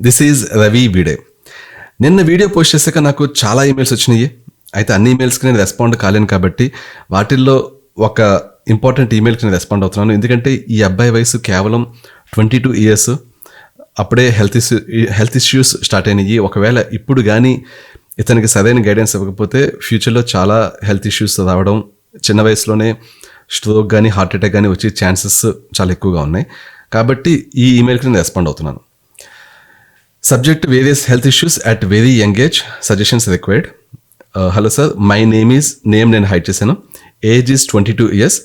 This is Ravi బిడే. నిన్న video post చేశాక నాకు చాలా ఈమెయిల్స్ వచ్చినాయి. అయితే అన్ని ఈమెయిల్స్కి నేను రెస్పాండ్ కాలేను కాబట్టి వాటిల్లో ఒక ఇంపార్టెంట్ ఈమెయిల్కి నేను రెస్పాండ్ అవుతున్నాను. ఎందుకంటే ఈ అబ్బాయి వయసు కేవలం 22 years. అప్పుడే హెల్త్ ఇష్యూస్ స్టార్ట్ అయినాయి. ఒకవేళ ఇప్పుడు కానీ ఇతనికి సరైన గైడెన్స్ ఇవ్వకపోతే ఫ్యూచర్లో చాలా హెల్త్ ఇష్యూస్ రావడం, చిన్న వయసులోనే స్ట్రోక్ కానీ హార్ట్ అటాక్ కానీ వచ్చే ఛాన్సెస్ చాలా ఎక్కువగా ఉన్నాయి. కాబట్టి ఈ ఈమెయిల్కి నేను రెస్పాండ్ అవుతున్నాను. Subject various health issues at very young age, suggestions required. Hello sir, my name నేను హైడ్ చేశాను. Age is 22 years.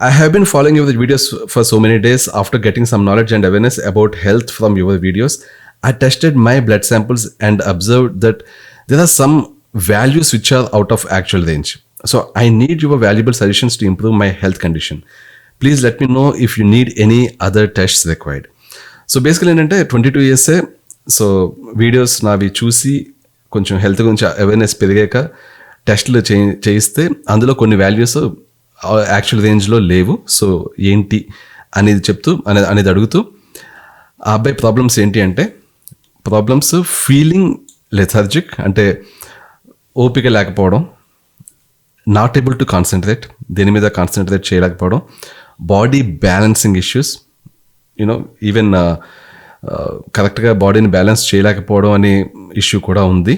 I have been following your videos for so many days. After getting some knowledge and awareness about health from your videos, I tested my blood samples and observed that there are some values which are out of actual range. So I need your valuable suggestions to improve my health condition. Please let me know if you need any other tests required. So basically ఏంటంటే 22 years. So videos నావి చూసి కొంచెం health గురించి awareness పెరిగాక టెస్ట్లు చేయిస్తే అందులో కొన్ని వాల్యూస్ యాక్చువల్ రేంజ్లో లేవు. సో ఏంటి అనేది అడుగుతూ ఆ అబ్బాయి ప్రాబ్లమ్స్ ఏంటి అంటే, ప్రాబ్లమ్స్ ఫీలింగ్ లెథార్జిక్, అంటే ఓపిక లేకపోవడం, నాట్ ఏబుల్ టు కాన్సన్ట్రేట్, దేని మీద కాన్సన్ట్రేట్ చేయలేకపోవడం, బాడీ బ్యాలెన్సింగ్ ఇష్యూస్, ఈవెన్ కరెక్ట్గా బాడీని బ్యాలెన్స్ చేయలేకపోవడం అనే ఇష్యూ కూడా ఉంది.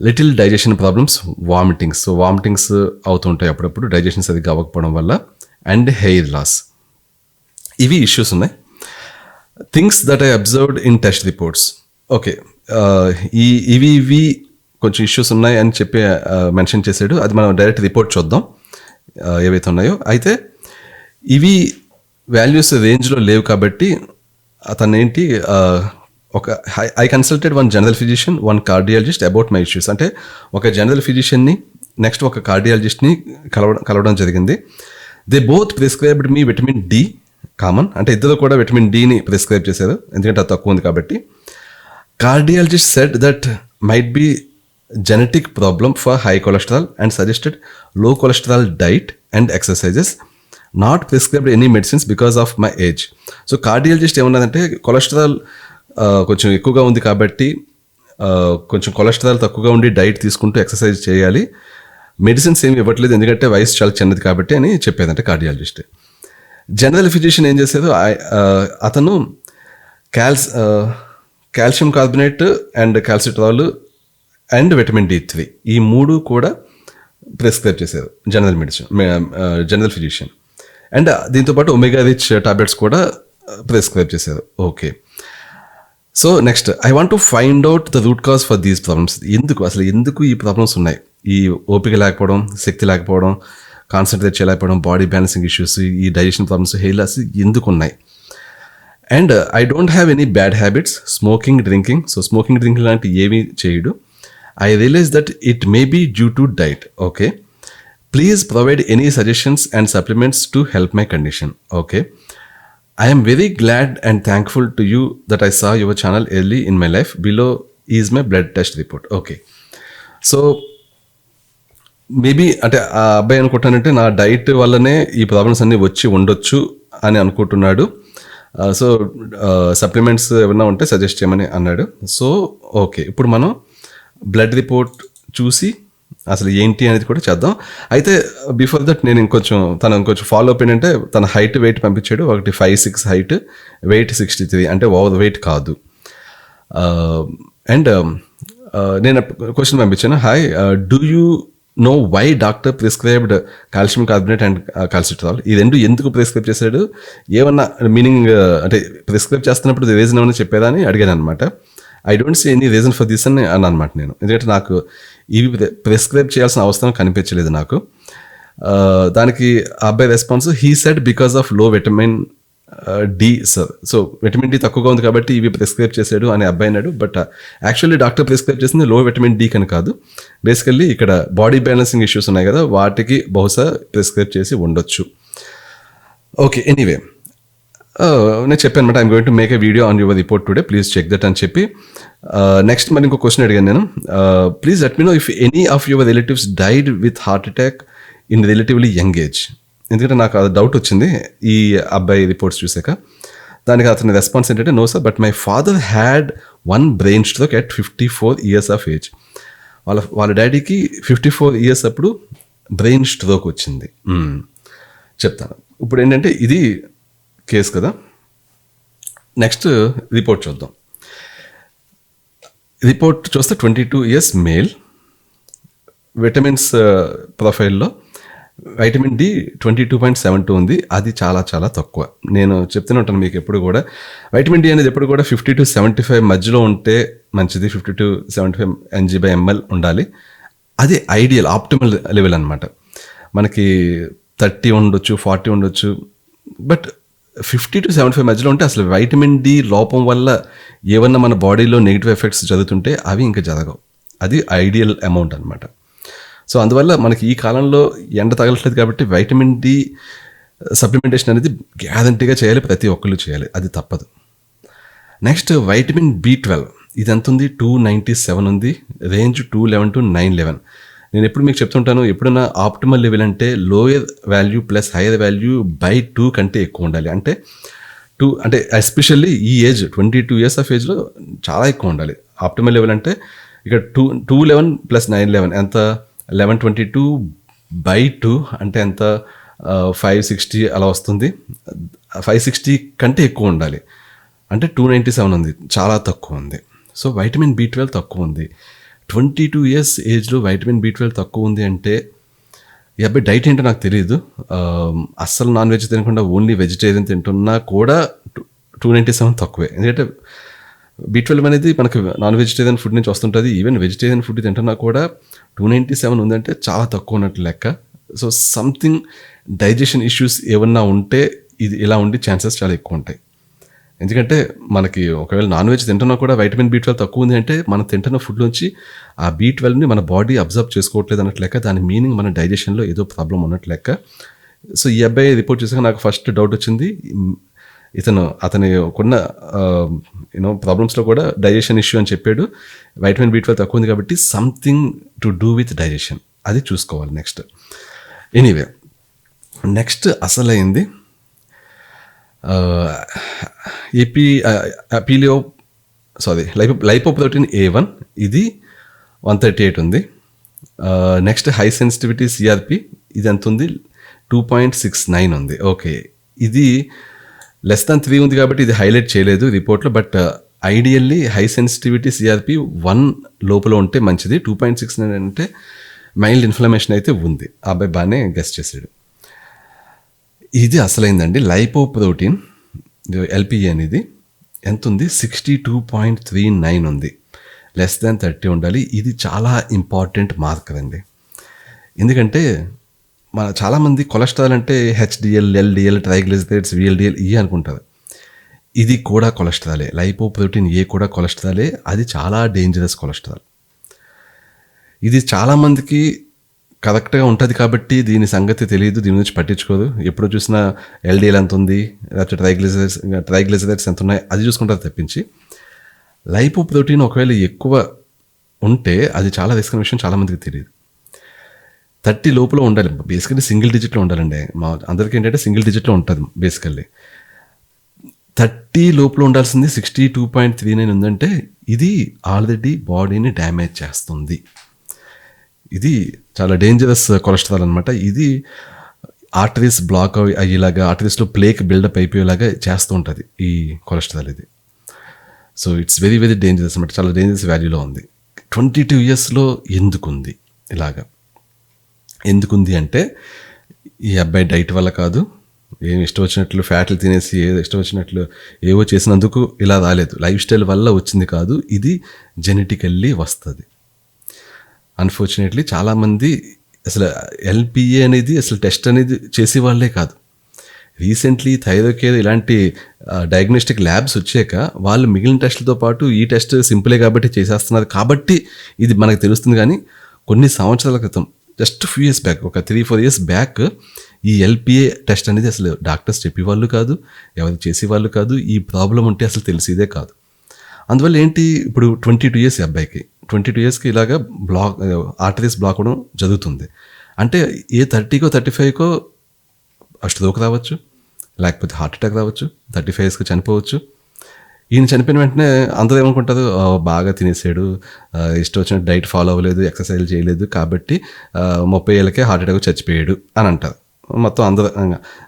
Little digestion problems, vomitings. So vomitings అవుతుంటాయి అప్పుడప్పుడు డైజెషన్ సరిగ్గా అవ్వకపోవడం వల్ల, అండ్ హెయిర్ లాస్. ఇవి ఇష్యూస్ ఉన్నాయి. Things that I observed in test reports. Okay, ఇవి కొంచెం ఇష్యూస్ ఉన్నాయి అని చెప్పి మెన్షన్ చేశాడు. అది మనం డైరెక్ట్ రిపోర్ట్ చూద్దాం ఏవైతే ఉన్నాయో. అయితే ఇవి వాల్యూస్ రేంజ్లో లేవు కాబట్టి అతను ఏంటి, I consulted one general physician, one cardiologist about my issues. అంటే ఒక జనరల్ ఫిజిషియన్ని, నెక్స్ట్ ఒక కార్డియాలజిస్ట్ని కలవడం జరిగింది. They both prescribed me vitamin D common, అంటే ఇద్దరు కూడా విటమిన్ డిని ప్రిస్క్రైబ్ చేశారు ఎందుకంటే అది తక్కువ ఉంది కాబట్టి. Cardiologist said that might be genetic problem for high cholesterol and suggested low cholesterol diet and exercises, not prescribed any medicines because of my age. So cardiologist ఏమన్నదంటే, కొలెస్ట్రాల్ కొంచెం ఎక్కువగా ఉంది కాబట్టి కొంచెం కొలెస్ట్రాల్ తక్కువగా ఉండి డైట్ తీసుకుంటూ ఎక్సర్సైజ్ చేయాలి, మెడిసిన్స్ ఏమి ఇవ్వట్లేదు ఎందుకంటే వయసు చాలా చిన్నది కాబట్టి అని చెప్పేదంటే కార్డియాలజిస్ట్. జనరల్ ఫిజిషియన్ ఏం చేశారు, అతను calcium carbonate and calcitriol and vitamin D3 ఈ 3 కూడా ప్రిస్క్రైబ్ చేశారు జనరల్ ఫిజిషియన్. అండ్ దీంతోపాటు ఒమేగా రిచ్ టాబ్లెట్స్ కూడా ప్రిస్క్రైబ్ చేశారు. Okay, so next, I want to find out the root cause for these problems. ఎందుకు ఈ ప్రాబ్లమ్స్ ఉన్నాయి, ఈ ఓపిక లేకపోవడం, శక్తి లేకపోవడం, కాన్సన్ట్రేట్ చేయలేకపోవడం, బాడీ బ్యాలెన్సింగ్ ఇష్యూస్, ఈ డైజెషన్ ప్రాబ్లమ్స్, హెయిర్ లాస్ ఎందుకు ఉన్నాయి. And I don't have any bad habits, smoking, drinking. So smoking, drinking లాంటి ఏమీ చేయడు. I realize that it may be due to diet. Okay, please provide any suggestions and supplements to help my condition. Okay, I am very glad and thankful to you that I saw your channel early in my life. Below is my blood test report. Okay. So maybe అంటే ఆ అబ్బాయి అనుకుంటానంటే నా diet వల్లనే ఈ problems అన్నీ వచ్చి ఉండొచ్చు అని అనుకుంటున్నాడు. సో సప్లిమెంట్స్ ఏమన్నా ఉంటే సజెస్ట్ చేయమని అన్నాడు. సో ఓకే, ఇప్పుడు మనం బ్లడ్ రిపోర్ట్ చూసి అసలు ఏంటి అనేది కూడా చేద్దాం. అయితే బిఫోర్ దట్ నేను ఇంకొంచెం ఫాలో అప్ ఏంటంటే, తన హైట్ వెయిట్ పంపించాడు. ఒకటి 5'6" హైట్, వెయిట్ 63, అంటే ఓవర్ వెయిట్ కాదు. అండ్ నేను క్వశ్చన్ పంపించాను, hi, do you know why doctor prescribed calcium carbonate and calcitriol? ఈ రెండు ఎందుకు ప్రిస్క్రైబ్ చేశాడు, ఏమన్నా మీనింగ్ అంటే ప్రిస్క్రైబ్ చేస్తున్నప్పుడు రీజన్ ఏమన్నా చెప్పేదా అని అడిగాను అనమాట. I don't see any reason for this అని అనమాట నేను, ఎందుకంటే నాకు ఇవి ప్రిస్క్రైబ్ చేయాల్సిన అవసరం కనిపించలేదు నాకు. దానికి ఆ అబ్బాయి response, he said because of low vitamin D sir. So vitamin D తక్కువగా ఉంది కాబట్టి ఇవి ప్రిస్క్రైబ్ చేశాడు అని అబ్బాయి అన్నాడు. బట్ యాక్చువల్లీ డాక్టర్ ప్రిస్క్రైబ్ చేసింది లో విటమిన్ డి కని కాదు. బేసికల్లీ ఇక్కడ బాడీ బ్యాలెన్సింగ్ ఇష్యూస్ ఉన్నాయి కదా, వాటికి బహుశా ప్రిస్క్రైబ్ చేసి ఉండొచ్చు. ఓకే, ఎనీవే నేను చెప్పాను అనమాట, I'm going to make a video on your report today, please check that అని చెప్పి. నెక్స్ట్ మరి ఇంకో క్వశ్చన్ అడిగాను నేను, please let me know if any of your relatives died with heart attack in relatively young age. ఎందుకంటే నాకు అది doubt వచ్చింది ఈ అబ్బాయి రిపోర్ట్స్ చూసాక. దానికి అతని రెస్పాన్స్ ఏంటంటే, no sir, but my father had 1 brain stroke at 54 years of age. వాళ్ళ డాడీకి 54 years అప్పుడు బ్రెయిన్ స్ట్రోక్ వచ్చింది. చెప్తాను. ఇప్పుడు ఏంటంటే ఇది కేసు కదా. నెక్స్ట్ రిపోర్ట్ చూద్దాం. రిపోర్ట్ చూస్తే 22 years మేల్, విటమిన్స్ ప్రొఫైల్లో వైటమిన్ డి 22.72 ఉంది. అది చాలా చాలా తక్కువ. నేను చెప్తూనే ఉంటాను మీకు ఎప్పుడు కూడా, వైటమిన్ డి అనేది ఎప్పుడు కూడా 50 to 75 మధ్యలో ఉంటే మంచిది. 50 to 75 mg/ml ఉండాలి. అది ఐడియల్ ఆప్టిమల్ లెవెల్ అనమాట. మనకి 30 ఉండొచ్చు, 40 ఉండొచ్చు, బట్ 50 to 75 మధ్యలో ఉంటే అసలు వైటమిన్ డి లోపం వల్ల ఏమన్నా మన బాడీలో నెగిటివ్ ఎఫెక్ట్స్ జరుగుతుంటే అవి ఇంకా జరగవు. అది ఐడియల్ అమౌంట్ అనమాట. సో అందువల్ల మనకి ఈ కాలంలో ఎండ తగలట్లేదు కాబట్టి వైటమిన్ డి సప్లిమెంటేషన్ అనేది గ్యారంటీగా చేయాలి, ప్రతి ఒక్కళ్ళు చేయాలి, అది తప్పదు. నెక్స్ట్ వైటమిన్ B12, ఇది ఎంత ఉంది? 297 ఉంది. Range 211 to 911. నేను ఎప్పుడు మీకు చెప్తుంటాను, ఎప్పుడైనా ఆప్టిమల్ లెవెల్ అంటే lower value plus hire value by 2 కంటే ఎక్కువ ఉండాలి. అంటే 2 అంటే ఎస్పెషల్లీ ఈ ఏజ్ 22 years ఆఫ్ ఏజ్లో చాలా ఎక్కువ ఉండాలి. ఆప్టిమల్ లెవెల్ అంటే ఇక్కడ 211 + 911 ఎంత? 1122 by 2 అంటే ఎంత? 560 అలా వస్తుంది. 560 కంటే ఎక్కువ ఉండాలి. అంటే 297 ఉంది, చాలా తక్కువ ఉంది. సో వైటమిన్ B12 తక్కువ ఉంది. 22 years ఏజ్లో వైటమిన్ B12 తక్కువ ఉంది అంటే ఈ అబ్బాయి డైట్ ఏంటో నాకు తెలియదు. అస్సలు నాన్ వెజ్ తినకుండా ఓన్లీ వెజిటేరియన్ తింటున్నా కూడా 297 తక్కువే. ఎందుకంటే B12 అనేది మనకు నాన్ వెజిటేరియన్ ఫుడ్ నుంచి వస్తుంటుంది. ఈవెన్ వెజిటేరియన్ ఫుడ్ తింటున్నా కూడా 297 ఉందంటే చాలా తక్కువ ఉన్నట్టు లెక్క. సో సంథింగ్ డైజెషన్ ఇష్యూస్ ఏమన్నా ఉంటే ఇది ఇలా ఉండి ఛాన్సెస్ చాలా ఎక్కువ ఉంటాయి. ఎందుకంటే మనకి ఒకవేళ నాన్ వెజ్ తింటున్నా కూడా వైటమిన్ B12 తక్కువ ఉంది అంటే మనం తింటున్న ఫుడ్ నుంచి ఆ B12ని మన బాడీ అబ్జర్వ్ చేసుకోవట్లేదు అన్నట్టు లెక్క. దాని మీనింగ్ మన డైజెషన్లో ఏదో ప్రాబ్లం ఉన్నట్టు లెక్క. సో ఈ అబ్బాయి రిపోర్ట్ చేసాక నాకు ఫస్ట్ డౌట్ వచ్చింది, అతని కొన్న ప్రాబ్లమ్స్లో కూడా డైజెషన్ ఇష్యూ అని చెప్పాడు. వైటమిన్ B12 తక్కువ ఉంది కాబట్టి something to do with digestion, అది చూసుకోవాలి. నెక్స్ట్ ఎనీవే, నెక్స్ట్ అసలైంది లైపోప్రోటీన్ A1, ఇది 138 ఉంది. నెక్స్ట్ హై సెన్సిటివిటీ CRP, ఇది ఎంత ఉంది? 2.69 ఉంది. ఓకే, ఇది <3 ఉంది కాబట్టి ఇది హైలైట్ చేయలేదు రిపోర్ట్లో. But ideally high sensitivity CRP 1 లోపల ఉంటే మంచిది. 2.69 అంటే మైల్డ్ ఇన్ఫ్లమేషన్ అయితే ఉంది. ఆ అబ్బాయి బాగానే గెస్ చేసాడు. ఇది అసలైందండి. లైపోప్రోటీన్ LPA అనేది ఎంత ఉంది? 62.39 ఉంది. <30 ఉండాలి. ఇది చాలా ఇంపార్టెంట్ మార్కర్ అండి. ఎందుకంటే చాలామంది కొలెస్ట్రాల్ అంటే HDL, LDL, ట్రైగ్లిజరైడ్స్, VLDL ఇవి అనుకుంటారు. ఇది కూడా కొలెస్ట్రాలే. లైపోప్రోటీన్ A కూడా కొలెస్ట్రాలే. అది చాలా డేంజరస్ కొలెస్ట్రాల్. ఇది చాలామందికి కరెక్ట్గా ఉంటుంది కాబట్టి దీని సంగతి తెలియదు, దీని నుంచి పట్టించుకోదు. ఎప్పుడు చూసినా LDL ఎంత ఉంది, లేకపోతే ట్రైగ్లిజరైడ్స్ ఎంత ఉన్నాయి అది చూసుకుంటారు తప్పించి లైపోప్రోటీన్ ఒకవేళ ఎక్కువ ఉంటే అది చాలా రిస్క్ అనే విషయం చాలామందికి తెలియదు. 30 లోపల ఉండాలి. బేసికల్లీ సింగిల్ డిజిట్లో ఉండాలండి. అందరికీ ఏంటంటే సింగిల్ డిజిట్లో ఉంటుంది బేసికల్లీ. 30 లోపల ఉండాల్సింది 62.39 ఉందంటే ఇది ఆల్రెడీ బాడీని డ్యామేజ్ చేస్తుంది. ఇది చాలా డేంజరస్ కొలెస్ట్రాల్ అనమాట. ఇది ఆర్టరీస్ బ్లాక్ అయ్యేలాగా, ఆర్టరీస్లో ప్లేక్ బిల్డప్ అయిపోయేలాగా చేస్తూ ఉంటుంది ఈ కొలెస్ట్రాల్ ఇది. So it's very very dangerous అనమాట. చాలా డేంజరస్ వాల్యూలో ఉంది. 22 yearsలో ఎందుకుంది ఇలాగా? ఎందుకుంది అంటే ఈ అబ్బాయి డైట్ వల్ల కాదు, ఏమి ఇష్టం వచ్చినట్లు ఫ్యాట్లు తినేసి ఇష్టం వచ్చినట్లు ఏవో చేసినందుకు ఇలా రాలేదు. లైఫ్ స్టైల్ వల్ల వచ్చింది కాదు, ఇది జెనెటికల్లీ వస్తుంది. అన్ఫార్చునేట్లీ చాలామంది అసలు LPA అనేది అసలు టెస్ట్ అనేది చేసేవాళ్ళే కాదు. రీసెంట్లీ థైరోకేర్ ఇలాంటి డయాగ్నోస్టిక్ ల్యాబ్స్ వచ్చాక వాళ్ళు మిగిలిన టెస్టులతో పాటు ఈ టెస్ట్ సింపులే కాబట్టి చేసేస్తున్నారు కాబట్టి ఇది మనకు తెలుస్తుంది. కానీ కొన్ని సంవత్సరాల క్రితం, జస్ట్ ఫ్యూ ఇయర్స్ బ్యాక్, ఒక 3-4 years బ్యాక్ ఈ LPA టెస్ట్ అనేది అసలు డాక్టర్స్ చెప్పేవాళ్ళు కాదు, ఎవరు చేసేవాళ్ళు కాదు. ఈ ప్రాబ్లం ఉంటే అసలు తెలిసేదే కాదు. అందువల్ల ఏంటి, ఇప్పుడు 22 years ఈ అబ్బాయికి, 22 yearsకి ఇలాగా ఆర్టరీస్ బ్లాక్ అవ్వడం జరుగుతుంది. అంటే ఏ 30కో 35కో స్ట్రోక్ రావచ్చు, లేకపోతే హార్ట్ అటాక్ రావచ్చు, 35 yearsకి చనిపోవచ్చు. ఈయన చనిపోయిన వెంటనే అందరూ ఏమనుకుంటారు, బాగా తినేసాడు, ఇష్టం వచ్చిన డైట్ ఫాలో అవ్వలేదు, ఎక్సర్సైజ్ చేయలేదు కాబట్టి 30 ఏళ్ళకే హార్ట్ అటాక్ చచ్చిపోయాడు అని అంటారు. మొత్తం అందరూ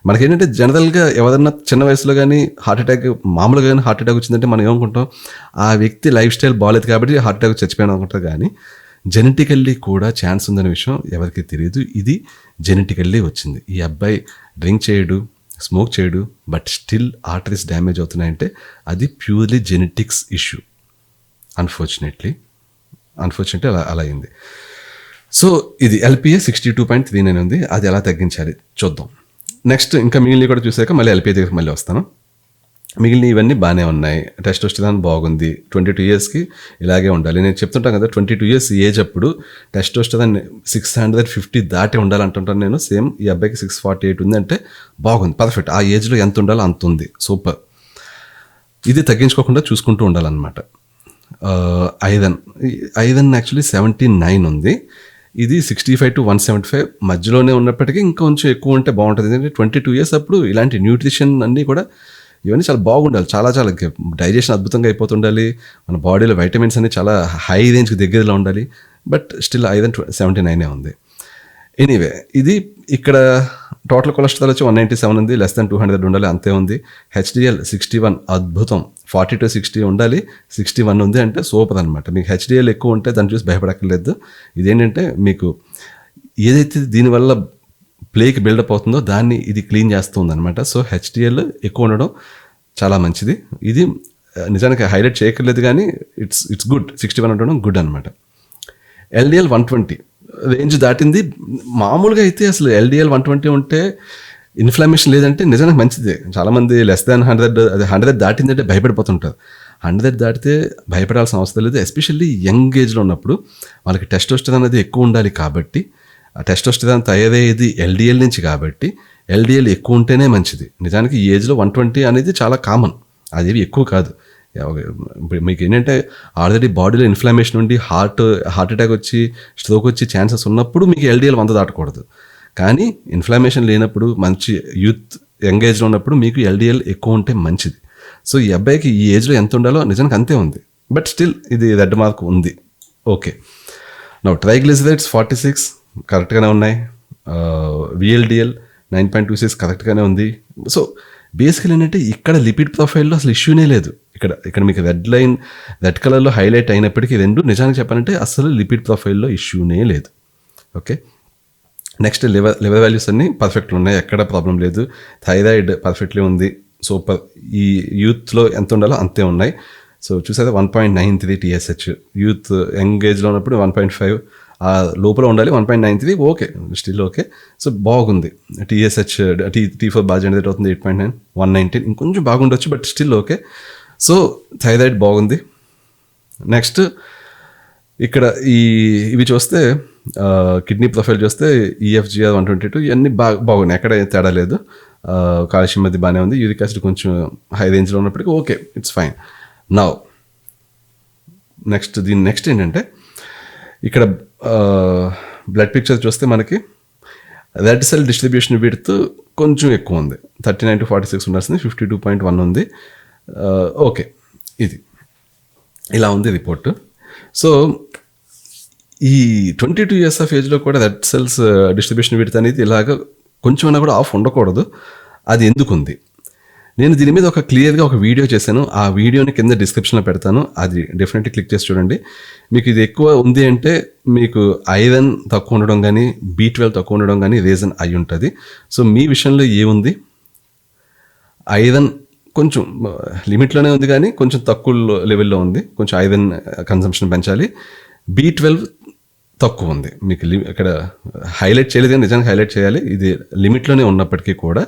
మనకేంటంటే జనరల్గా ఎవరన్నా చిన్న వయసులో కానీ హార్ట్ అటాక్ మామూలుగా కానీ హార్ట్ అటాక్ వచ్చిందంటే మనం ఏమనుకుంటాం, ఆ వ్యక్తి లైఫ్ స్టైల్ బాగాలేదు కాబట్టి హార్ట్ అటాక్ చచ్చిపోయాను అనుకుంటారు. కానీ జెనెటికల్లీ కూడా ఛాన్స్ ఉందనే విషయం ఎవరికి తెలియదు. ఇది జెనెటికల్లీ వచ్చింది. ఈ అబ్బాయి డ్రింక్ చేయడు, స్మోక్ చేయడు, బట్ స్టిల్ ఆర్టరీస్ డ్యామేజ్ అవుతున్నాయంటే అది ప్యూర్లీ జెనెటిక్స్ ఇష్యూ. అన్ఫార్చునేట్లీ అలా అయింది. సో ఇది LPA 62.39 ఉంది. అది ఎలా తగ్గించాలి చూద్దాం. నెక్స్ట్ ఇంకా మిగిలినవి కూడా చూసాక మళ్ళీ LPA దగ్గరికి మళ్ళీ వస్తాను. మిగిలిన ఇవన్నీ బాగానే ఉన్నాయి. టెస్టోస్టెరాన్ బాగుంది. 22 yearsకి ఇలాగే ఉండాలి. నేను చెప్తుంటాను కదా, 22 years ఏజ్ అప్పుడు టెస్టోస్టెరాన్ 650 దాటి ఉండాలంటుంటాను నేను. సేమ్ ఈ అబ్బాయికి 648 ఉంది అంటే బాగుంది, పర్ఫెక్ట్. ఆ ఏజ్లో ఎంత ఉండాలో అంత ఉంది, సూపర్. ఇది తగ్గించుకోకుండా చూసుకుంటూ ఉండాలన్నమాట. ఐరన్ యాక్చువల్లీ 79 ఉంది. ఇది 65 to 175 మధ్యలోనే ఉన్నప్పటికీ ఇంకొంచెం ఎక్కువ ఉంటే బాగుంటుంది. ఎందుకంటే 22 years అప్పుడు ఇలాంటి న్యూట్రిషన్ అన్నీ కూడా ఇవన్నీ చాలా బాగుండాలి. చాలా డైజెషన్ అద్భుతంగా అయిపోతుండాలి. మన బాడీలో వైటమిన్స్ అన్ని చాలా హై రేంజ్కి దగ్గరలో ఉండాలి. బట్ స్టిల్ ఐరన్ 79 ఉంది. ఎనీవే, ఇది ఇక్కడ టోటల్ కొలెస్ట్రాల్ వచ్చి 197 ఉంది. లెస్ దాన్ 200 ఉండాలి, అంతే ఉంది. HDL 61 అద్భుతం. 40 to 60 ఉండాలి, 61 ఉంది అంటే సూపర్ అనమాట. మీకు HDL ఎక్కువ ఉంటే దాన్ని చూసి భయపడక్కర్లేదు. ఇదేంటంటే మీకు ఏదైతే దీనివల్ల ప్లేకి బిల్డప్ అవుతుందో దాన్ని ఇది క్లీన్ చేస్తుంది అనమాట. సో HDL ఎక్కువ ఉండడం చాలా మంచిది. ఇది నిజానికి హైలైట్ చేయక్కర్లేదు కానీ ఇట్స్ గుడ్. 61 ఉండడం గుడ్ అనమాట. LDL 120 రేంజ్ దాటింది. మామూలుగా అయితే అసలు LDL 120 ఉంటే ఇన్ఫ్లమేషన్ లేదంటే నిజానికి మంచిదే. చాలామంది లెస్ దాన్ 100 దాటిందంటే భయపడిపోతుంటారు. 100 దాటితే భయపడాల్సిన అవసరం లేదు. ఎస్పెషల్లీ యంగ్ ఏజ్లో ఉన్నప్పుడు వాళ్ళకి టెస్టోస్టెరాన్ అనేది ఎక్కువ ఉండాలి కాబట్టి, ఆ టెస్టోస్టెరాన్ తయారయ్యేది LDL నుంచి కాబట్టి LDL ఎక్కువ ఉంటేనే మంచిది. నిజానికి ఈ ఏజ్లో 120 అనేది చాలా కామన్, అదేవి ఎక్కువ కాదు. మీకు ఏంటంటే ఆల్రెడీ బాడీలో ఇన్ఫ్లమేషన్ ఉండి హార్ట్ అటాక్ వచ్చి స్ట్రోక్ వచ్చి ఛాన్సెస్ ఉన్నప్పుడు మీకు LDL 100 దాటకూడదు. కానీ ఇన్ఫ్లమేషన్ లేనప్పుడు మంచి యూత్ యంగ్ ఏజ్లో ఉన్నప్పుడు మీకు LDL ఎక్కువ ఉంటే మంచిది. సో ఈ అబ్బాయికి ఈ ఏజ్లో ఎంత ఉండాలో నిజానికి అంతే ఉంది. బట్ స్టిల్ ఇది రెడ్ మార్క్ ఉంది. ఓకే, నౌ ట్రైగ్లిసరైడ్స్ 46 కరెక్ట్గానే ఉన్నాయి. VLDL 9.26 కరెక్ట్గానే ఉంది. సో బేసికల్ ఏంటంటే ఇక్కడ లిపిడ్ ప్రొఫైల్లో అసలు ఇష్యూనే లేదు. ఇక్కడ మీకు రెడ్ కలర్లో హైలైట్ అయినప్పటికీ రెండు నిజానికి చెప్పాలంటే అసలు లిపిడ్ ప్రొఫైల్లో ఇష్యూనే లేదు. ఓకే, నెక్స్ట్ లివర్ వాల్యూస్ అన్నీ పర్ఫెక్ట్లు ఉన్నాయి, ఎక్కడ ప్రాబ్లం లేదు. థైరాయిడ్ పర్ఫెక్ట్లీ ఉంది, సూపర్. ఈ యూత్లో ఎంత ఉండాలో అంతే ఉన్నాయి. సో చూసారా 1.93 TSH. యూత్ యంగ్ ఏజ్లో ఉన్నప్పుడు 1.5 ఆ లోపల ఉండాలి. 1.93 ఓకే, స్టిల్ ఓకే. సో బాగుంది. TSH T4 బాగా జనరేట్ అవుతుంది. 8.9, 119 ఇంకొంచెం బాగుండొచ్చు, but still okay. So thyroid బాగుంది. నెక్స్ట్ ఇక్కడ ఇవి చూస్తే కిడ్నీ ప్రొఫైల్ చూస్తే EFGR 122 ఇవన్నీ బాగున్నాయి, ఎక్కడ తేడా లేదు. కాల్షియం అది బాగానే ఉంది. యూరిక్ యాసిడ్ కొంచెం హై రేంజ్లో ఉన్నప్పటికీ okay, it's fine. Now next ఏంటంటే ఇక్కడ బ్లడ్ పిక్చర్ చూస్తే మనకి రెడ్ సెల్ డిస్ట్రిబ్యూషన్ విడ్త్ కొంచెం ఎక్కువ ఉంది. 39 to 46 ఉండాల్సింది, 52.1 ఉంది. ఓకే, ఇది ఇలా ఉంది రిపోర్టు. సో ఈ 22 years ఆఫ్ ఏజ్లో కూడా రెడ్ సెల్స్ డిస్ట్రిబ్యూషన్ విడ్త్ అనేది ఇలాగ కొంచెమైనా కూడా ఆఫ్ ఉండకూడదు. అది ఎందుకు ఉంది? నేను దీని మీద క్లియర్గా ఒక వీడియో చేశాను. ఆ వీడియోని కింద డిస్క్రిప్షన్లో పెడతాను, అది డెఫినెట్లీ క్లిక్ చేసి చూడండి. మీకు ఇది ఎక్కువ ఉంది అంటే మీకు ఐరన్ తక్కువ ఉండడం కానీ B12 తక్కువ ఉండడం కానీ రీజన్ అయి ఉంటుంది. సో మీ విషయంలో ఏముంది? ఐరన్ కొంచెం లిమిట్లోనే ఉంది కానీ కొంచెం తక్కువ లెవెల్లో ఉంది. కొంచెం ఐరన్ కన్సంప్షన్ పెంచాలి. B12 తక్కువ ఉంది. మీకు ఇక్కడ హైలైట్ చేయలేదు కానీ నిజానికి హైలైట్ చేయాలి. ఇది లిమిట్లోనే ఉన్నప్పటికీ కూడా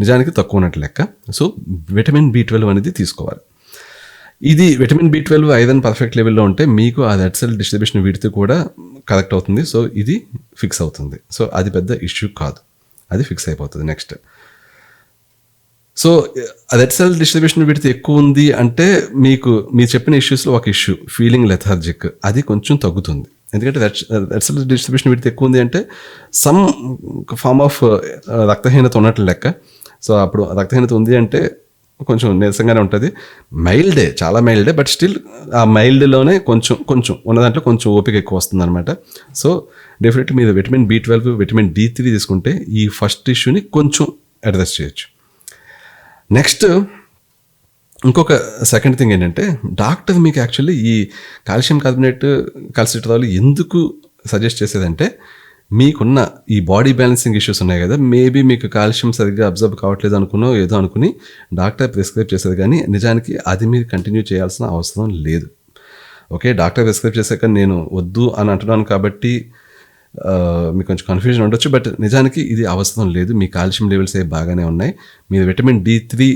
నిజానికి తక్కువ ఉన్నట్టు లెక్క. సో విటమిన్ B12 అనేది తీసుకోవాలి. ఇది విటమిన్ B12 ఐరన్ పర్ఫెక్ట్ లెవెల్లో ఉంటే మీకు ఆ రెడ్ సెల్ డిస్ట్రిబ్యూషన్ విడ్త్ కూడా కరెక్ట్ అవుతుంది. సో ఇది ఫిక్స్ అవుతుంది. సో అది పెద్ద ఇష్యూ కాదు, అది ఫిక్స్ అయిపోతుంది. Next, so red cell distribution width ఎక్కువ ఉంది అంటే మీరు చెప్పిన ఇష్యూస్లో ఒక ఇష్యూ ఫీలింగ్ లెథార్జిక్, అది కొంచెం తగ్గుతుంది. ఎందుకంటే రెడ్ సెల్ డిస్ట్రిబ్యూషన్ విడ్త్ ఎక్కువ ఉంది అంటే సమ్ ఫార్మ్ ఆఫ్ రక్తహీనత ఉన్నట్లు లెక్క. సో అప్పుడు రక్తహీనత ఉంది అంటే కొంచెం నీరసంగానే ఉంటుంది. మైల్డే, చాలా మైల్డే, బట్ స్టిల్ ఆ మైల్డ్లోనే కొంచెం ఉన్న దాంట్లో కొంచెం ఓపిక ఎక్కువ వస్తుంది అనమాట. సో డెఫినెట్లీ మీరు విటమిన్ B12, విటమిన్ D3 తీసుకుంటే ఈ ఫస్ట్ ఇష్యూని కొంచెం అడ్రస్ చేయొచ్చు. నెక్స్ట్ ఇంకొక సెకండ్ థింగ్ ఏంటంటే, డాక్టర్ మీకు యాక్చువల్లీ ఈ కాల్షియం కార్బోనేట్, కాల్సిట్రాల్ ఎందుకు సజెస్ట్ చేసేదంటే, మీకున్న ఈ బాడీ బ్యాలెన్సింగ్ ఇష్యూస్ ఉన్నాయి కదా, మేబీ మీకు కాల్షియం సరిగ్గా అబ్జర్వ్ కావట్లేదు ఏదో అనుకుని డాక్టర్ ప్రిస్క్రైబ్ చేసేది, కానీ నిజానికి అది మీరు కంటిన్యూ చేయాల్సిన అవసరం లేదు. ఓకే, డాక్టర్ ప్రిస్క్రైబ్ చేశాక నేను వద్దు అని అంటున్నాను కాబట్టి మీకు కొంచెం కన్ఫ్యూజన్ ఉండొచ్చు, బట్ నిజానికి ఇది అవసరం లేదు. మీ కాల్షియం లెవెల్స్ బాగానే ఉన్నాయి. మీరు విటమిన్ D3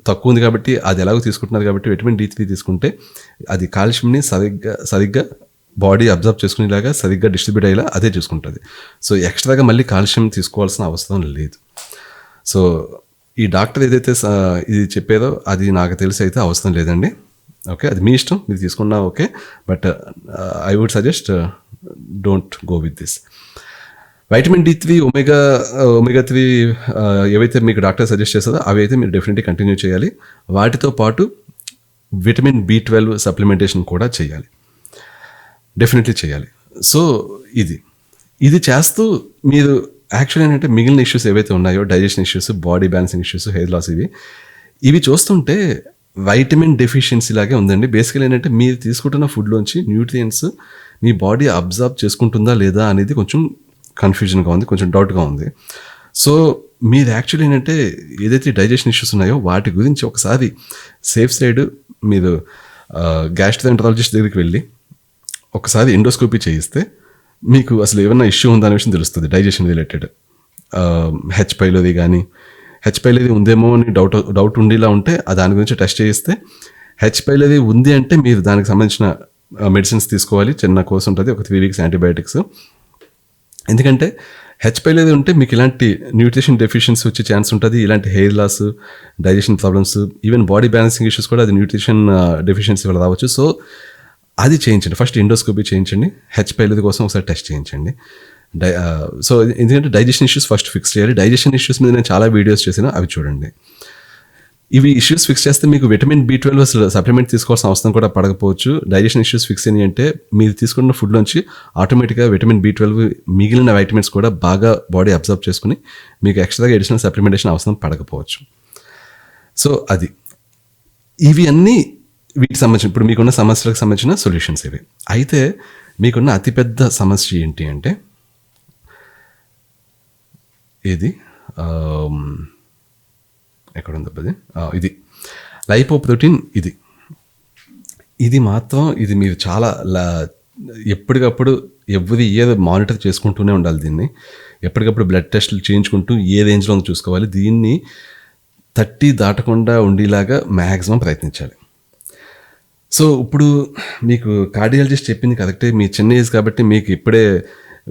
తక్కువ ఉంది కాబట్టి అది ఎలాగో తీసుకుంటున్నారు కాబట్టి విటమిన్ D3 తీసుకుంటే అది కాల్షియంని సరిగ్గా బాడీ అబ్జర్వ్ చేసుకునేలాగా సరిగ్గా డిస్ట్రిబ్యూట్ అయ్యేలా అదే చూసుకుంటుంది. సో ఎక్స్ట్రాగా మళ్ళీ కాల్షియం తీసుకోవాల్సిన అవసరం లేదు. సో ఈ డాక్టర్ ఏదైతే ఇది చెప్పేదో అది నాకు తెలిసి అయితే అవసరం లేదండి. ఓకే, అది మీ ఇష్టం, మీరు తీసుకున్నా okay, but I would suggest don't go with this. Vitamin D3, omega 3 ఏవైతే మీకు డాక్టర్ సజెస్ట్ చేస్తుందో అవి అయితే మీరు డెఫినెట్లీ కంటిన్యూ చేయాలి. వాటితో పాటు విటమిన్ B12 సప్లిమెంటేషన్ కూడా చేయాలి, డెఫినెట్లీ చేయాలి. సో ఇది చేస్తూ మీరు యాక్చువల్లీ ఏంటంటే మిగిలిన ఇష్యూస్ ఏవైతే ఉన్నాయో, digestion issues, body balancing issues, hair loss, ఇవి చూస్తుంటే వైటమిన్ డెఫిషియన్సీ లాగే ఉందండి. బేసికల్ ఏంటంటే మీరు తీసుకుంటున్న ఫుడ్లోంచి న్యూట్రియంట్స్ మీ బాడీ అబ్జర్వ్ చేసుకుంటుందా లేదా అనేది కొంచెం కన్ఫ్యూజన్గా ఉంది, కొంచెం డౌట్గా ఉంది. సో మీరు యాక్చువల్లీ ఏంటంటే ఏదైతే డైజెషన్ ఇష్యూస్ ఉన్నాయో వాటి గురించి ఒకసారి సేఫ్ సైడ్ మీరు గ్యాస్ట్రోఎంటరాలజిస్ట్ దగ్గరికి వెళ్ళి ఒకసారి ఎండోస్కోపీ చేయిస్తే మీకు అసలు ఏమైనా ఇష్యూ ఉందా అనే విషయం తెలుస్తుంది. డైజెషన్ రిలేటెడ్ హెచ్ పైలోది కానీ, హెచ్ పైలోది ఉందేమో అని డౌట్ ఉండేలా ఉంటే దాని గురించి టెస్ట్ చేయిస్తే, హెచ్ పైలోది ఉంది అంటే మీరు దానికి సంబంధించిన మెడిసిన్స్ తీసుకోవాలి. చిన్న కోర్స్ ఉంటుంది, ఒక 3 weeks యాంటీబయాటిక్స్. ఎందుకంటే హెచ్ పైలోది ఉంటే మీకు ఇలాంటి న్యూట్రిషన్ డెఫిషియన్సీ వచ్చే ఛాన్స్ ఉంటుంది. ఇలాంటి hair loss, digestion problems, even body balancing issues కూడా అది న్యూట్రిషన్ డెఫిషియన్సీ వల్ల రావచ్చు. సో అది చేయించండి, ఫస్ట్ ఎండోస్కోపీ చేయించండి, హెచ్ పైలోది కోసం ఒకసారి టెస్ట్ చేయించండి. సో ఎందుకంటే డైజెషన్ ఇష్యూస్ ఫస్ట్ ఫిక్స్ చేయాలి. డైజెషన్ ఇష్యూస్ మీద నేను చాలా వీడియోస్ చేశాను, అవి చూడండి. ఇవి ఇష్యూస్ ఫిక్స్ చేస్తే మీకు విటమిన్ B12 అసలు సప్లిమెంట్ తీసుకోవాల్సిన అవసరం కూడా పడకపోవచ్చు. డైజెషన్ ఇష్యూస్ ఫిక్స్ అయ్యి అంటే మీరు తీసుకున్న ఫుడ్లోంచి ఆటోమేటిక్గా విటమిన్ B12 మిగిలిన వైటమిన్స్ కూడా బాగా బాడీ అబ్జర్వ్ చేసుకుని మీకు ఎక్స్ట్రాగా ఎడిషనల్ సప్లిమెంటేషన్ అవసరం పడకపోవచ్చు. సో ఇవి అన్నీ వీటికి సంబంధించిన, ఇప్పుడు మీకున్న సమస్యలకు సంబంధించిన సొల్యూషన్స్ ఇవి. అయితే మీకున్న అతిపెద్ద సమస్య ఏంటి అంటే ఎక్కడుంది ఇది లైపోప్రోటీన్. ఇది మాత్రం మీరు చాలా ఎప్పటికప్పుడు ఎవ్రీ ఇయర్ మానిటర్ చేసుకుంటూనే ఉండాలి. దీన్ని ఎప్పటికప్పుడు బ్లడ్ టెస్టులు చేయించుకుంటూ ఏ రేంజ్లో చూసుకోవాలి. దీన్ని 30 దాటకుండా ఉండేలాగా మ్యాక్సిమం ప్రయత్నించాలి. సో ఇప్పుడు మీకు కార్డియాలజిస్ట్ చెప్పింది కరెక్టే, మీ చిన్న ఏజ్ కాబట్టి మీకు ఇప్పుడే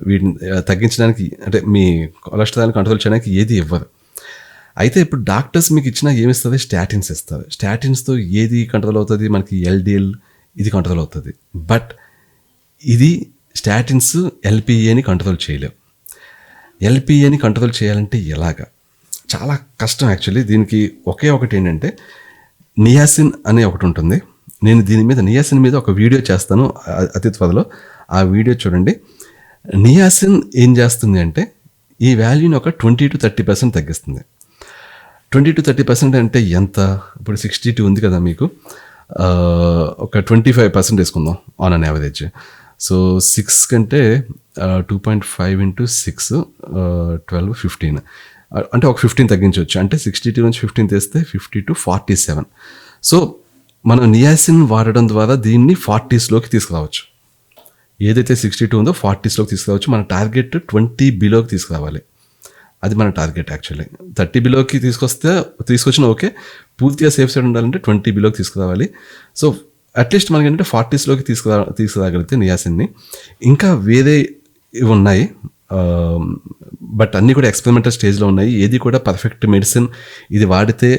వీటిని తగ్గించడానికి అంటే మీ కొలెస్ట్రాల్ కంట్రోల్ చేయడానికి ఏది ఇవ్వదు. అయితే ఇప్పుడు డాక్టర్స్ మీకు ఇచ్చినా ఏమిస్తుంది, స్టాటిన్స్ ఇస్తారు. స్టాటిన్స్తో ఏది కంట్రోల్ అవుతుంది, మనకి LDL ఇది కంట్రోల్ అవుతుంది. బట్ ఇది స్టాటిన్స్ LPAని కంట్రోల్ చేయలేవు. LPAని కంట్రోల్ చేయాలంటే ఎలాగా, చాలా కష్టం యాక్చువల్లీ. దీనికి ఒకే ఒకటి ఏంటంటే నియాసిన్ అనే ఒకటి ఉంటుంది. నేను నియాసిన్ మీద ఒక వీడియో చేస్తాను అతి త్వరలో, ఆ వీడియో చూడండి. నియాసిన్ ఏం చేస్తుంది అంటే ఈ వాల్యూని ఒక 20 to 30% తగ్గిస్తుంది. 20 to 30% అంటే ఎంత, ఇప్పుడు 62 ఉంది కదా మీకు, ఒక 25% వేసుకుందాం ఆన్ అన్ యావరేజ్. సో 6 కంటే 2.5 into 6 12 15 అంటే ఒక 15 తగ్గించవచ్చు. అంటే 62 నుంచి 15 తెస్తే 50 to 47. సో మనం నియాసిన్ వాడడం ద్వారా దీన్ని 40sలోకి తీసుకురావచ్చు. ఏదైతే 62 ఉందో 40sలోకి తీసుకురావచ్చు. మన టార్గెట్ 20 బిలోకి తీసుకురావాలి. అది మన టార్గెట్ యాక్చువల్లీ. 30 బిలోకి తీసుకొచ్చినా ఓకే, పూర్తిగా సేఫ్ సైడ్ ఉండాలంటే 20 బిలోకి తీసుకురావాలి. సో అట్లీస్ట్ మనకి ఏంటంటే 40sలోకి తీసుకురాగలిగితే నియాసిన్ని. ఇంకా వేరే ఇవి ఉన్నాయి, బట్ అన్నీ కూడా ఎక్స్పెరిమెంటల్ స్టేజ్లో ఉన్నాయి. ఏది కూడా పర్ఫెక్ట్ మెడిసిన్, ఇది వాడితే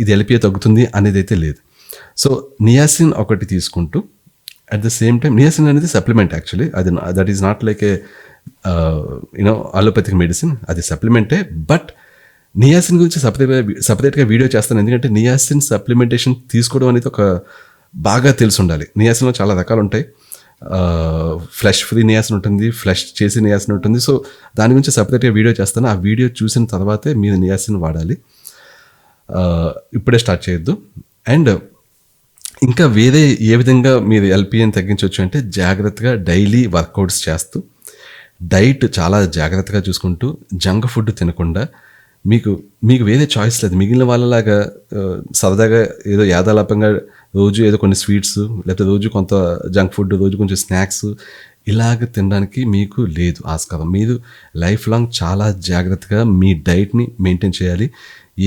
ఇది LPA తగ్గుతుంది అనేది అయితే లేదు. సో నియాసిన్ ఒకటి తీసుకుంటూ at the same time, niacin అనేది సప్లిమెంట్ యాక్చువల్లీ, అది that is not like A allopathic medicine, అది సప్లిమెంటే. బట్ నియాసిన్ గురించి సపరేట్గా వీడియో చేస్తాను. ఎందుకంటే నియాసిన్ సప్లిమెంటేషన్ తీసుకోవడం అనేది ఒక బాగా తెలిసి ఉండాలి. నియాసిన్లో చాలా రకాలు ఉంటాయి. ఫ్లష్ ఫ్రీ నియాసిన్ ఉంటుంది, ఫ్లష్ చేసి నియాసిన్ ఉంటుంది. సో దాని గురించి సపరేట్గా వీడియో చేస్తాను. ఆ వీడియో చూసిన తర్వాతే మీరు నియాసిన్ వాడాలి. ఇప్పుడే స్టార్ట్ చేయొద్దు. అండ్ ఇంకా వేరే ఏ విధంగా మీరు ఎల్పిఎన్ తగ్గించవచ్చు అంటే జాగ్రత్తగా డైలీ వర్కౌట్స్ చేస్తూ, డైట్ చాలా జాగ్రత్తగా చూసుకుంటూ, జంక్ ఫుడ్ తినకుండా, మీకు వేరే చాయిస్ లేదు. మిగిలిన వాళ్ళలాగా సరదాగా ఏదో యాదాలాపంగా రోజు ఏదో కొన్ని స్వీట్స్, లేకపోతే రోజు కొంత జంక్ ఫుడ్, రోజు కొంచెం స్నాక్స్ ఇలాగ తినడానికి మీకు లేదు ఆస్కారం. మీరు లైఫ్ లాంగ్ చాలా జాగ్రత్తగా మీ డైట్ని మెయింటైన్ చేయాలి.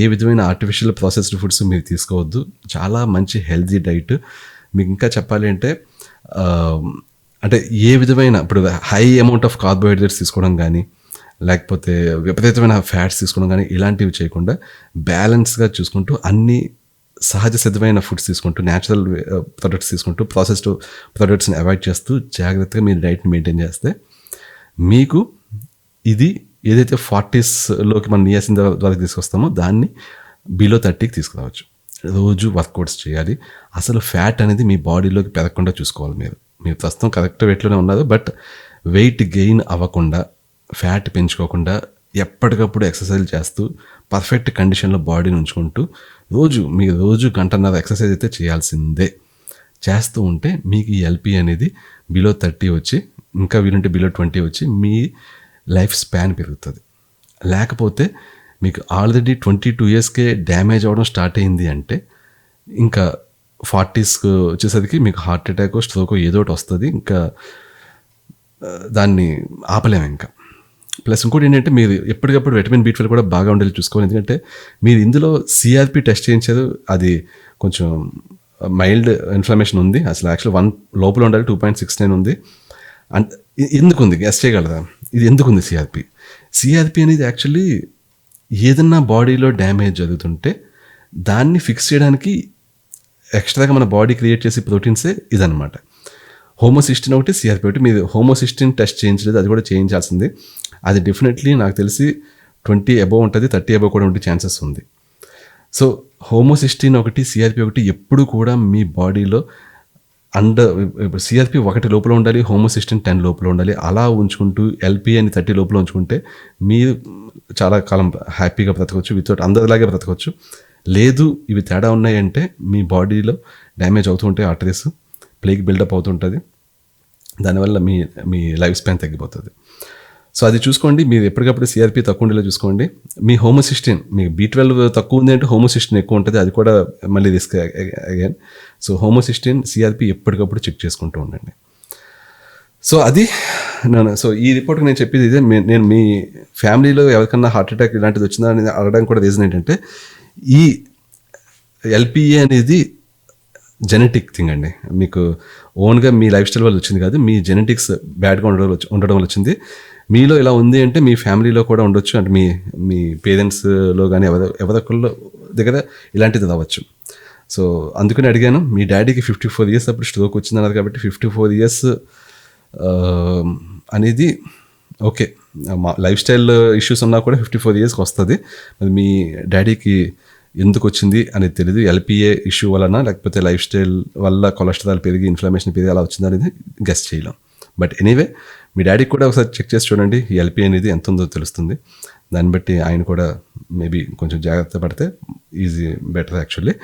ఏ విధమైన ఆర్టిఫిషియల్ ప్రాసెస్డ్ ఫుడ్స్ మీరు తీసుకోవద్దు. చాలా మంచి హెల్తీ డైట్. మీకు ఇంకా చెప్పాలి అంటే ఏ విధమైన ఇప్పుడు హై అమౌంట్ ఆఫ్ కార్బోహైడ్రేట్స్ తీసుకోవడం కానీ, లేకపోతే విపరీతమైన ఫ్యాట్స్ తీసుకోవడం కానీ ఇలాంటివి చేయకుండా బ్యాలెన్స్గా చూసుకుంటూ అన్ని సహజ సిద్ధమైన ఫుడ్స్ తీసుకుంటూ, న్యాచురల్ ప్రొడక్ట్స్ తీసుకుంటూ, ప్రాసెస్డ్ ప్రొడక్ట్స్ని అవాయిడ్ చేస్తూ జాగ్రత్తగా మీరు డైట్ని మెయింటైన్ చేస్తే మీకు ఇది ఏదైతే 40స్లోకి మనం నియాసిన్ ద్వారా తీసుకొస్తామో దాన్ని బిలో 30కి తీసుకురావచ్చు. రోజు వర్కౌట్స్ చేయాలి. అసలు ఫ్యాట్ అనేది మీ బాడీలోకి పెరగకుండా చూసుకోవాలి. మీరు ప్రస్తుతం కరెక్ట్ వెయిట్లోనే ఉన్నారు, బట్ వెయిట్ గెయిన్ అవ్వకుండా, ఫ్యాట్ పెంచుకోకుండా ఎప్పటికప్పుడు ఎక్సర్సైజ్ చేస్తూ పర్ఫెక్ట్ కండిషన్లో బాడీని ఉంచుకుంటూ మీరు రోజు గంటన్నర ఎక్సర్సైజ్ అయితే చేయాల్సిందే. చేస్తూ ఉంటే మీకు ఈ ఎల్పి అనేది బిలో 30 వచ్చి, ఇంకా వీలుంటే బిలో 20 వచ్చి మీ లైఫ్ స్పాన్ పెరుగుతుంది. లేకపోతే మీకు ఆల్రెడీ 22 ఇయర్స్కే డ్యామేజ్ అవ్వడం స్టార్ట్ అయింది అంటే ఇంకా 40స్కి వచ్చేసరికి మీకు హార్ట్ అటాక్, స్ట్రోక్ ఏదో ఒకటి వస్తుంది. ఇంకా దాన్ని ఆపలేము ఇంకా. ప్లస్ ఇంకోటి ఏంటంటే మీరు ఎప్పటికప్పుడు విటమిన్ B12 కూడా బాగా ఉండేది చూసుకోవాలి. ఎందుకంటే మీరు ఇందులో సిఆర్పి టెస్ట్ చేయించారు, అది కొంచెం మైల్డ్ ఇన్ఫ్లమేషన్ ఉంది. అసలు యాక్చువల్ 1 లోపల ఉండాలి, 2.69 ఉంది. అండ్ ఎందుకు ఉంది గెస్ చేయగలరా? ఇది ఎందుకు ఉంది సిఆర్పి అనేది యాక్చువల్లీ ఏదన్నా బాడీలో డ్యామేజ్ జరుగుతుంటే దాన్ని ఫిక్స్ చేయడానికి ఎక్స్ట్రాగా మన బాడీ క్రియేట్ చేసే ప్రోటీన్సే ఇదనమాట. హోమోసిస్టిన్ ఒకటి, సిఆర్పి ఒకటి. మీరు హోమోసిస్టిన్ టెస్ట్ చేయించలేదు, అది కూడా చేయించాల్సింది. అది డెఫినెట్లీ నాకు తెలిసి 20 అబోవ్ ఉంటుంది, 30 అబోవ్ కూడా ఉండే ఛాన్సెస్ ఉంది. సో హోమోసిస్టిన్ ఒకటి, సిఆర్పి ఒకటి ఎప్పుడు కూడా మీ బాడీలో సిఆర్పి 1 లోపల ఉండాలి, హోమోసిస్టిన్ 10 లోపల ఉండాలి. అలా ఉంచుకుంటూ ఎల్పిఎని 30 లోపల ఉంచుకుంటే మీరు చాలా కాలం హ్యాపీగా బ్రతకవచ్చు, వితౌట్ అందరిలాగే బ్రతకవచ్చు. లేదు ఇవి తేడా ఉన్నాయంటే మీ బాడీలో డ్యామేజ్ అవుతూ ఉంటాయి, ఆర్టరీస్ ప్లేగ్ బిల్డప్ అవుతుంటుంది. దానివల్ల మీ లైఫ్ స్పాన్ తగ్గిపోతుంది. సో అది చూసుకోండి. మీరు ఎప్పటికప్పుడు సిఆర్పి తక్కువ ఉండేలా చూసుకోండి. మీ హోమోసిస్టిన్, మీకు B12 తక్కువ ఉంది అంటే హోమోసిస్టిన్ ఎక్కువ ఉంటుంది, అది కూడా మళ్ళీ risk again. So homocysteine, CRP ఎప్పటికప్పుడు చెక్ చేసుకుంటూ ఉండండి. సో అది సో ఈ రిపోర్ట్కి నేను చెప్పేది ఇదే. నేను మీ ఫ్యామిలీలో ఎవరికన్నా హార్ట్ అటాక్ ఇలాంటిది వచ్చిందా అని అడగడానికి కూడా రీజన్ ఏంటంటే ఈ ఎల్పిఏ అనేది జెనెటిక్ థింగ్ అండి. మీకు ఓన్గా మీ లైఫ్ స్టైల్ వల్ల వచ్చింది కాదు, మీ జెనెటిక్స్ బ్యాడ్గా ఉండడం వల్ల వచ్చింది. మీలో ఇలా ఉంది అంటే మీ ఫ్యామిలీలో కూడా ఉండొచ్చు, అంటే మీ పేరెంట్స్లో కానీ ఎవరొకళ్ళ దగ్గర ఇలాంటిది రావచ్చు. సో అందుకని అడిగాను. మీ డాడీకి 54 ఇయర్స్ అప్పుడు స్ట్రోక్ వచ్చిందన్నారు కాబట్టి 54 ఇయర్స్ అనేది ఓకే, లైఫ్ స్టైల్ ఇష్యూస్ ఉన్నా కూడా 54 ఇయర్స్కి వస్తుంది. మరి మీ డాడీకి ఎందుకు వచ్చింది అనేది తెలియదు. ఎల్పిఏ ఇష్యూ వలన, లేకపోతే లైఫ్ స్టైల్ వల్ల కొలెస్ట్రాల్ పెరిగి ఇన్ఫ్లమేషన్ పెరిగి అలా వచ్చింది అనేది గెస్ చేయలేం. బట్ ఎనీవే మీ డాడీకి కూడా ఒకసారి చెక్ చేసి చూడండి, ఈ ఎల్పిఏ అనేది ఎంత ఉందో తెలుస్తుంది. దాన్ని బట్టి ఆయన కూడా మేబీ కొంచెం జాగ్రత్త పడితే easy better actually.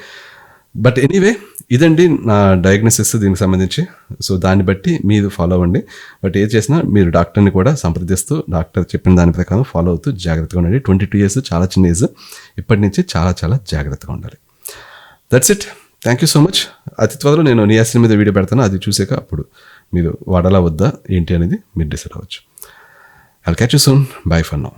But anyway ఇదండి నా డయాగ్నోసిస్ దీనికి సంబంధించి. సో దాన్ని బట్టి మీరు ఫాలో అవ్వండి. బట్ ఏది చేసినా మీరు డాక్టర్ని కూడా సంప్రదిస్తూ డాక్టర్ చెప్పిన దాని ప్రకారం ఫాలో అవుతూ జాగ్రత్తగా ఉండండి. 22 ఇయర్స్ చాలా చిన్న ఏజ్, ఇప్పటి నుంచి చాలా చాలా జాగ్రత్తగా ఉండాలి. That's it. Thank you so much. అతి త్వరలో నేను నియాసిన్ మీద వీడియో పెడతాను, అది చూసాక అప్పుడు మీరు వాడాలా వద్దా ఏంటి అనేది మీరు డిసైడ్ అవ్వచ్చు. I'll catch you soon. By for now.